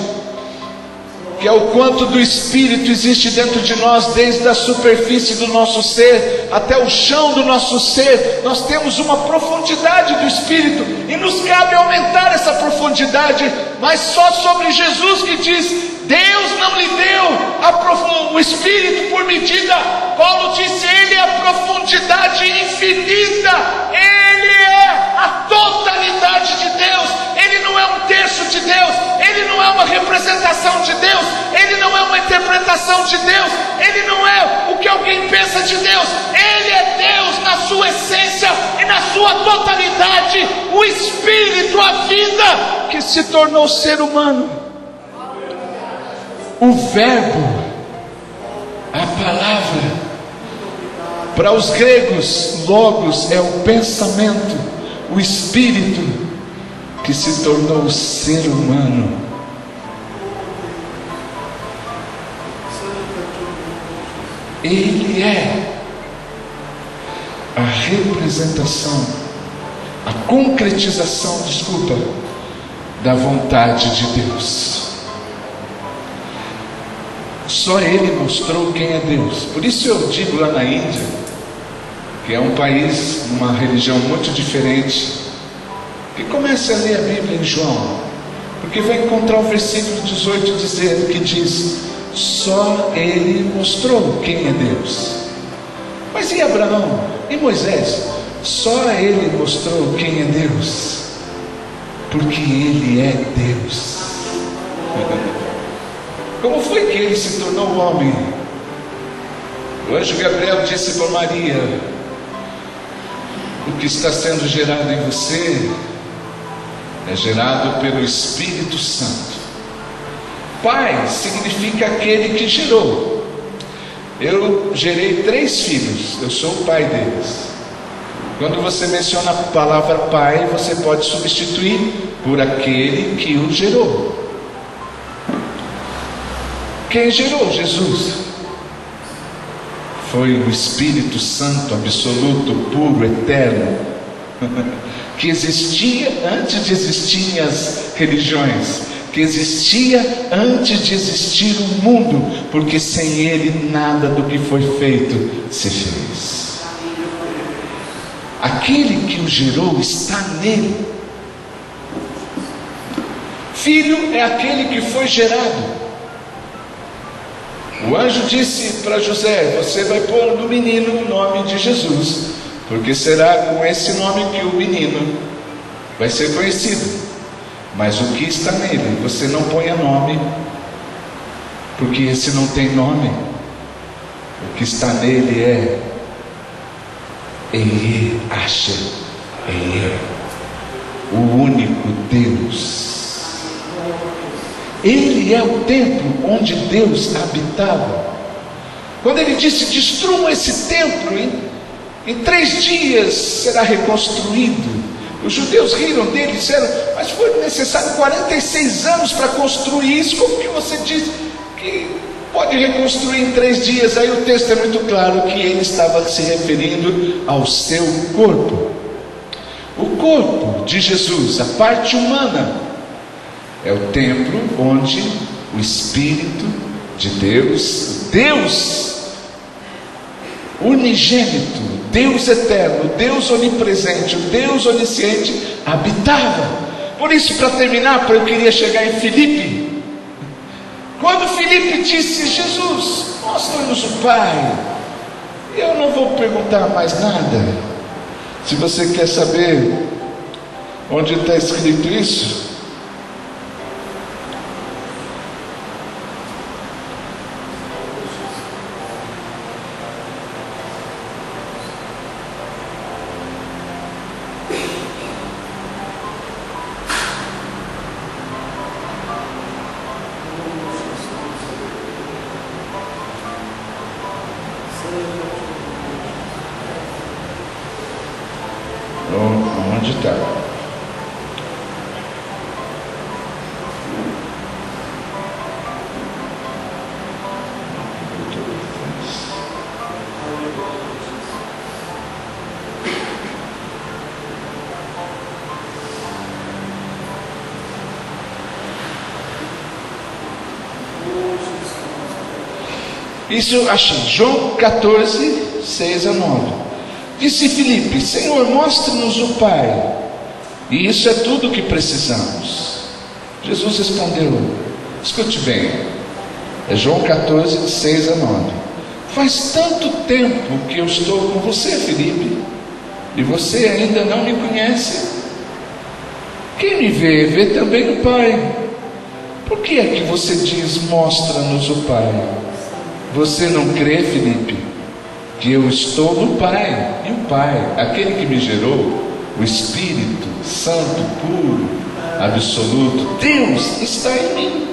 Speaker 1: que é o quanto do Espírito existe dentro de nós, desde a superfície do nosso ser até o chão do nosso ser. Nós temos uma profundidade do Espírito e nos cabe aumentar essa profundidade, mas só sobre Jesus que diz: Deus não lhe deu o Espírito por medida. Paulo disse: ele é a profundidade infinita, ele é a totalidade de Deus. Ele não é um terço de Deus, ele não é uma representação de Deus, ele não é uma interpretação de Deus, ele não é o que alguém pensa de Deus. Ele é Deus na sua essência e na sua totalidade, o Espírito, a vida que se tornou ser humano, o Verbo, a palavra. Para os gregos, logos é o pensamento, o espírito que se tornou o ser humano. Ele é a representação, a concretização, da vontade de Deus. Só Ele mostrou quem é Deus. Por isso eu digo lá na Índia, que é um país, uma religião muito diferente, que comece a ler a Bíblia em João, porque vai encontrar o versículo 18 dizendo, que diz: só Ele mostrou quem é Deus. Mas e Abraão? E Moisés? Só Ele mostrou quem é Deus, porque Ele é Deus. Como foi que Ele se tornou homem? O anjo Gabriel disse para Maria: o que está sendo gerado em você é gerado pelo Espírito Santo. Pai significa aquele que gerou. Eu gerei 3 filhos, eu sou o pai deles. Quando você menciona a palavra pai, você pode substituir por aquele que o gerou. Quem gerou Jesus? Foi o Espírito Santo, absoluto, puro, eterno, que existia antes de existirem as religiões, que existia antes de existir o mundo, porque sem Ele nada do que foi feito se fez. Aquele que o gerou está nele. Filho é aquele que foi gerado. O anjo disse para José: você vai pôr no menino o nome de Jesus, porque será com esse nome que o menino vai ser conhecido. Mas o que está nele, você não ponha nome, porque esse não tem nome. O que está nele é Ehyeh Asher Ehyeh, o único Deus. Ele é o templo onde Deus habitava. Quando ele disse: destruam esse templo, em 3 dias será reconstruído. Os judeus riram dele, disseram: mas foi necessário 46 anos para construir isso. Como que você diz que pode reconstruir em 3 dias? Aí o texto é muito claro que ele estava se referindo ao seu corpo. O corpo de Jesus, a parte humana, é o templo onde o Espírito de Deus, Deus unigênito, Deus eterno, Deus onipresente, o Deus onisciente habitava. Por isso, para terminar, eu queria chegar em Filipe. Quando Filipe disse: Jesus, mostra-nos o Pai, eu não vou perguntar mais nada. Se você quer saber onde está escrito isso, onde está? Isso eu achei, João 14, 6 a 9. Disse Filipe: Senhor, mostre-nos o Pai, e isso é tudo o que precisamos. Jesus respondeu, escute bem, é João 14, 6 a 9. Faz tanto tempo que eu estou com você, Filipe, e você ainda não me conhece? Quem me vê, vê também o Pai. Por que é que você diz: mostra-nos o Pai? Você não crê, Filipe, que eu estou no Pai, e o Pai, aquele que me gerou, o Espírito Santo, puro, absoluto, Deus está em mim.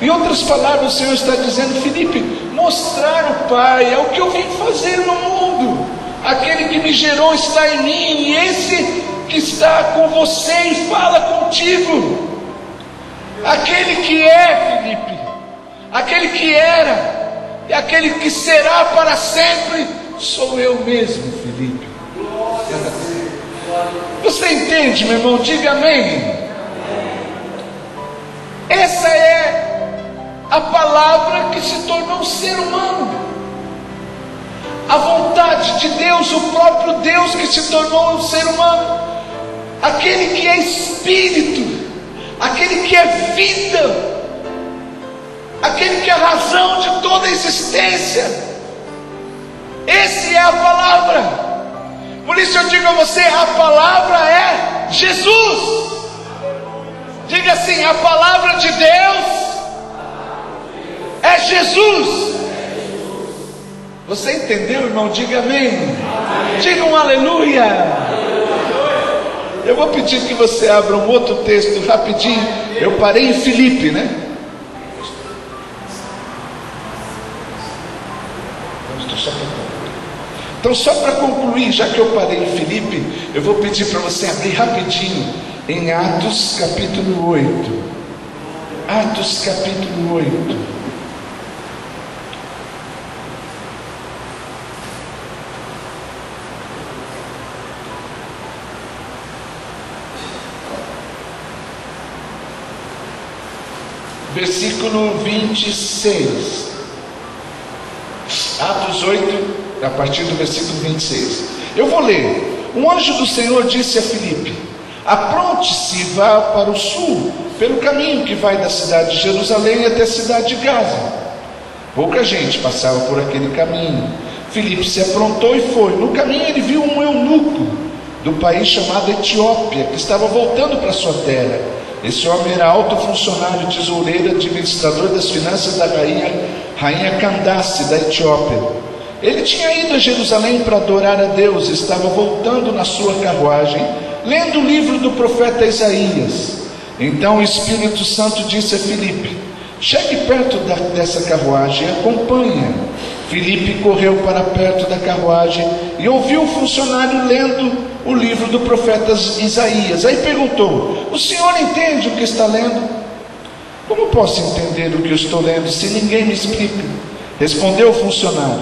Speaker 1: Em outras palavras, o Senhor está dizendo: Filipe, mostrar o Pai é o que eu vim fazer no mundo. Aquele que me gerou está em mim, e esse que está com você e fala contigo, aquele que é, Filipe, aquele que era e aquele que será para sempre, sou eu mesmo, Filipe. Você entende, meu irmão? Diga amém. Essa é a palavra que se tornou ser humano, a vontade de Deus, o próprio Deus que se tornou um ser humano, aquele que é espírito, aquele que é vida, aquele que é a razão de toda a existência. Essa é a palavra. Por isso eu digo a você, a palavra é Jesus. Diga assim: a palavra de Deus é Jesus. Você entendeu, irmão? Diga amém. Diga um aleluia. Eu vou pedir que você abra um outro texto rapidinho. Eu parei em Filipe, né? Então, só para concluir, já que eu parei em Filipe, eu vou pedir para você abrir rapidinho em Atos capítulo 8. Atos capítulo 8. Versículo 26. Atos 8, a partir do versículo 26. Eu vou ler. Um anjo do Senhor disse a Filipe: apronte-se e vá para o sul, pelo caminho que vai da cidade de Jerusalém até a cidade de Gaza. Pouca gente passava por aquele caminho. Filipe se aprontou e foi. No caminho ele viu um eunuco do país chamado Etiópia, que estava voltando para sua terra. Esse homem era alto funcionário, tesoureiro, administrador das finanças da rainha Candace da Etiópia. Ele tinha ido a Jerusalém para adorar a Deus, estava voltando na sua carruagem, lendo o livro do profeta Isaías. Então o Espírito Santo disse a Filipe: chegue perto dessa carruagem e acompanha. Filipe correu para perto da carruagem e ouviu o funcionário lendo o livro do profeta Isaías. Aí perguntou: o senhor entende o que está lendo? Como posso entender o que eu estou lendo se ninguém me explica? Respondeu o funcionário.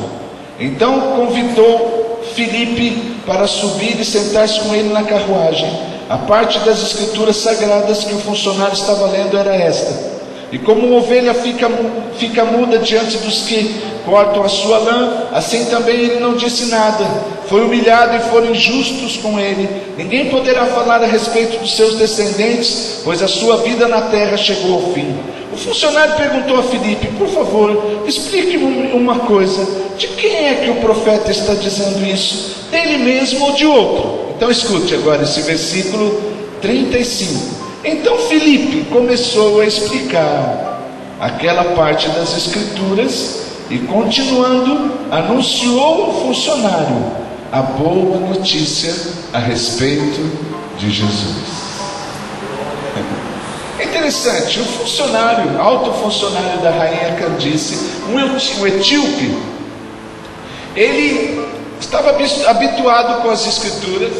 Speaker 1: Então convidou Filipe para subir e sentar-se com ele na carruagem. A parte das escrituras sagradas que o funcionário estava lendo era esta: e como uma ovelha fica muda diante dos que cortam a sua lã, assim também ele não disse nada. Foi humilhado e foram injustos com ele. Ninguém poderá falar a respeito dos seus descendentes, pois a sua vida na terra chegou ao fim. O funcionário perguntou a Filipe: por favor, explique-me uma coisa. De quem é que o profeta está dizendo isso? Dele mesmo ou de outro? Então escute agora esse versículo 35. Então Filipe começou a explicar aquela parte das escrituras e, continuando, anunciou ao funcionário a boa notícia a respeito de Jesus. É interessante, o funcionário, alto funcionário da rainha Candace, um etíope, ele estava habituado com as escrituras,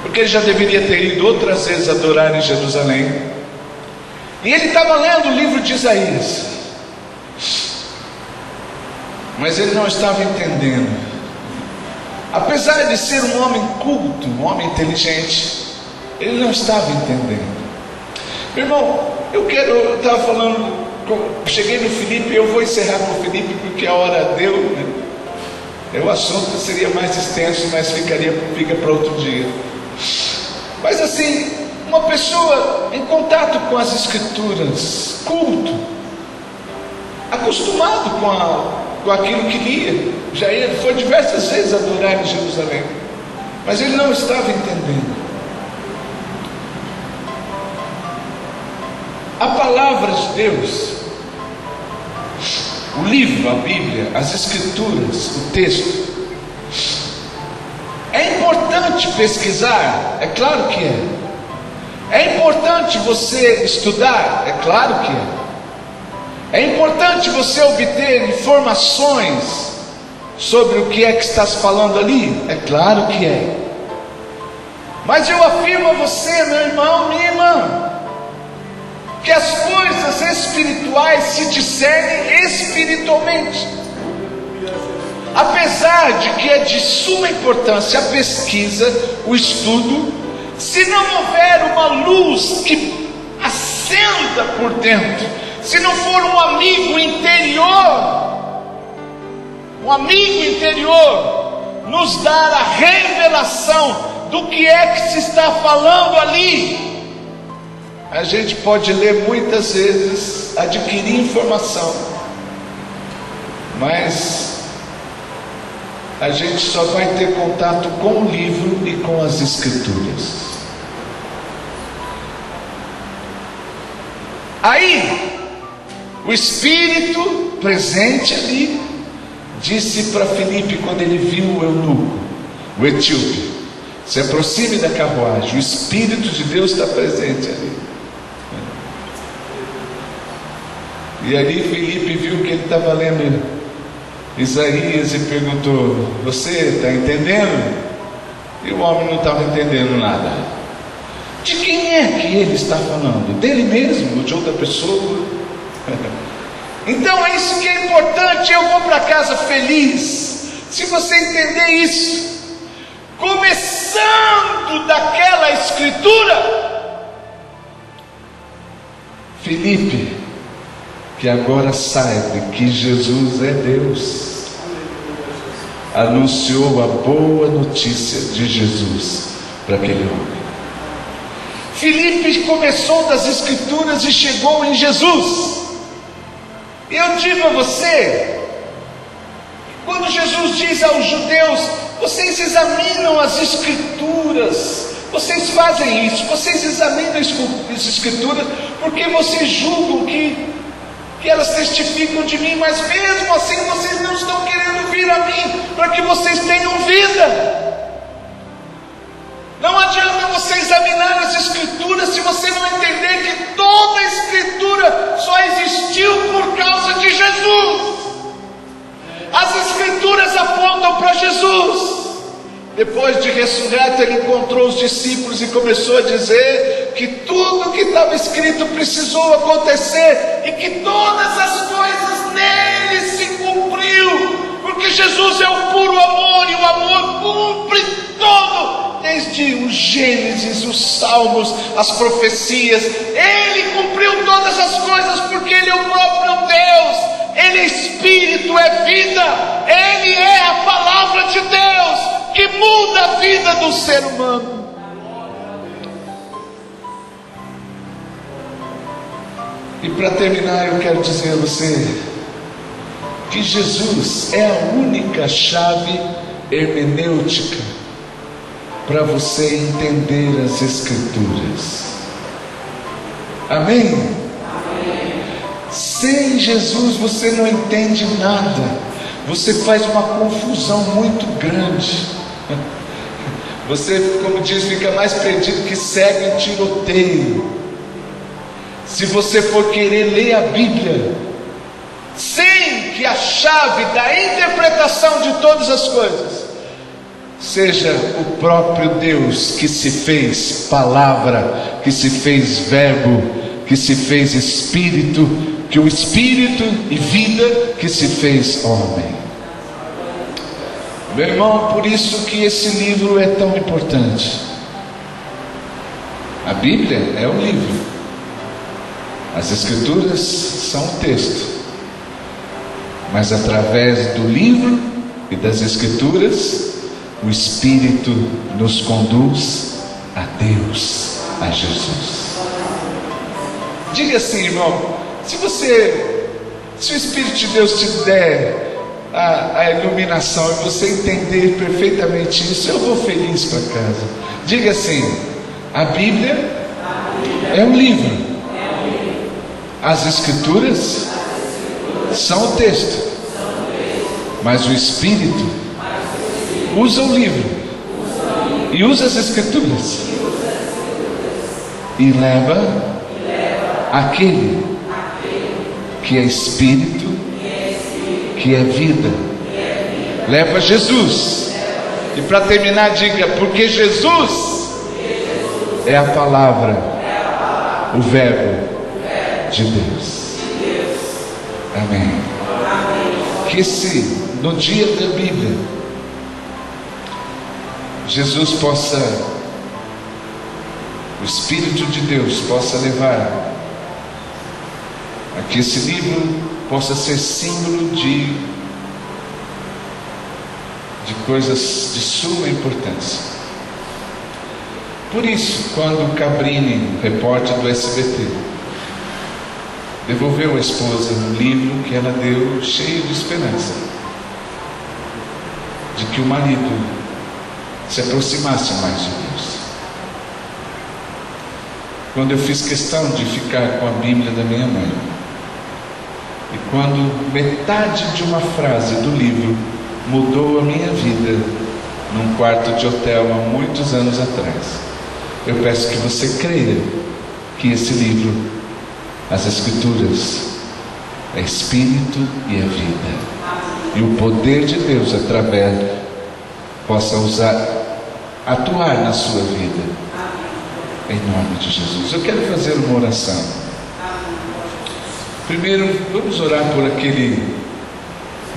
Speaker 1: porque ele já deveria ter ido outras vezes adorar em Jerusalém. E ele estava lendo o livro de Isaías, mas ele não estava entendendo. Apesar de ser um homem culto, um homem inteligente, ele não estava entendendo. Meu irmão, eu estava falando, cheguei no Filipe, eu vou encerrar com o Filipe porque a hora deu, né? O assunto seria mais extenso, mas fica para outro dia. Mas assim, uma pessoa em contato com as escrituras, culto, acostumado com aquilo que lia, já foi diversas vezes adorar em Jerusalém, mas ele não estava entendendo. A palavra de Deus, o livro, a Bíblia, as escrituras, o texto, é importante pesquisar, é claro que é. É importante você estudar? É claro que é. É importante você obter informações sobre o que é que está se falando ali? É claro que é. Mas eu afirmo a você, meu irmão, minha irmã, que as coisas espirituais se discernem espiritualmente. Apesar de que é de suma importância a pesquisa, o estudo, se não houver uma luz que acenda por dentro, se não for um amigo interior nos dar a revelação do que é que se está falando ali, a gente pode ler muitas vezes, adquirir informação, mas a gente só vai ter contato com o livro e com as Escrituras. Aí, o Espírito presente ali disse para Filipe, quando ele viu o eunuco, o etíope: se aproxime da carruagem, o Espírito de Deus está presente ali. E ali Filipe viu que ele estava lendo Isaías e perguntou: você está entendendo? E o homem não estava entendendo nada. De quem é que ele está falando? Dele mesmo ou de outra pessoa? Então é isso que é importante. Eu vou para casa feliz se você entender isso, começando daquela escritura. Filipe, que agora saiba que Jesus é Deus, anunciou a boa notícia de Jesus para aquele homem. Filipe começou das Escrituras e chegou em Jesus. E eu digo a você, quando Jesus diz aos judeus: vocês examinam as Escrituras, vocês fazem isso, vocês examinam as Escrituras porque vocês julgam que elas testificam de mim, mas mesmo assim vocês não estão querendo vir a mim para que vocês tenham vida. Não adianta você examinar as Escrituras se você não entender que toda a Escritura só existiu por causa de Jesus. As Escrituras apontam para Jesus. Depois de ressurreto, ele encontrou os discípulos e começou a dizer que tudo que estava escrito precisou acontecer e que todas as coisas nele se cumpriu, porque Jesus é o puro amor e o amor cumpre todo, desde o Gênesis, os Salmos, as profecias. Ele cumpriu todas as coisas porque ele é o próprio Deus. Ele é Espírito, é vida. Ele é a palavra de Deus que muda a vida do ser humano. E para terminar, eu quero dizer a você que Jesus é a única chave hermenêutica para você entender as Escrituras. Amém? Amém? Sem Jesus você não entende nada. Você faz uma confusão muito grande. Você, como diz, fica mais perdido que cego em tiroteio. Se você for querer ler a Bíblia sem que a chave da interpretação de todas as coisas seja o próprio Deus que se fez palavra, que se fez verbo, que se fez espírito, que o espírito e vida que se fez homem. Meu irmão, por isso que esse livro é tão importante. A Bíblia é um livro, as Escrituras são um texto, mas através do livro e das Escrituras, o Espírito nos conduz a Deus, a Jesus. Diga assim, irmão, se o Espírito de Deus te der a iluminação e você entender perfeitamente isso, eu vou feliz para casa. Diga assim: a Bíblia é um livro, as Escrituras são o texto, mas o Espírito usa o livro e usa as Escrituras. e leva aquele que é Espírito, que é vida. Leva Jesus. E para terminar, diga: porque Jesus é a palavra, o verbo de Deus. Amém. Que se no dia da Bíblia Jesus possa, o Espírito de Deus possa levar a que esse livro possa ser símbolo de coisas de suma importância. Por isso, quando Cabrini, repórter do SBT, devolveu à esposa um livro que ela deu cheio de esperança, de que o marido se aproximasse mais de Deus. Quando eu fiz questão de ficar com a Bíblia da minha mãe, e quando metade de uma frase do livro mudou a minha vida num quarto de hotel há muitos anos atrás, eu peço que você creia que esse livro, as Escrituras, é Espírito e é vida, e o poder de Deus através possa atuar na sua vida, em nome de Jesus. Eu quero fazer uma oração. Primeiro, vamos orar por aquele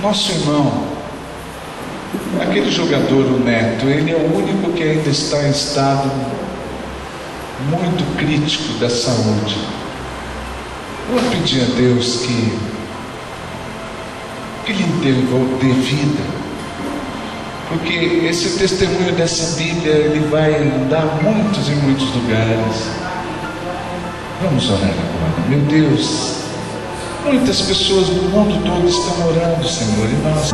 Speaker 1: nosso irmão, aquele jogador, o Neto. Ele é o único que ainda está em estado muito crítico da saúde. Eu vou pedir a Deus que lhe dê vida, porque esse testemunho dessa Bíblia, ele vai andar muitos e muitos lugares. Vamos orar agora. Meu Deus, muitas pessoas no mundo todo estão orando, Senhor, e nós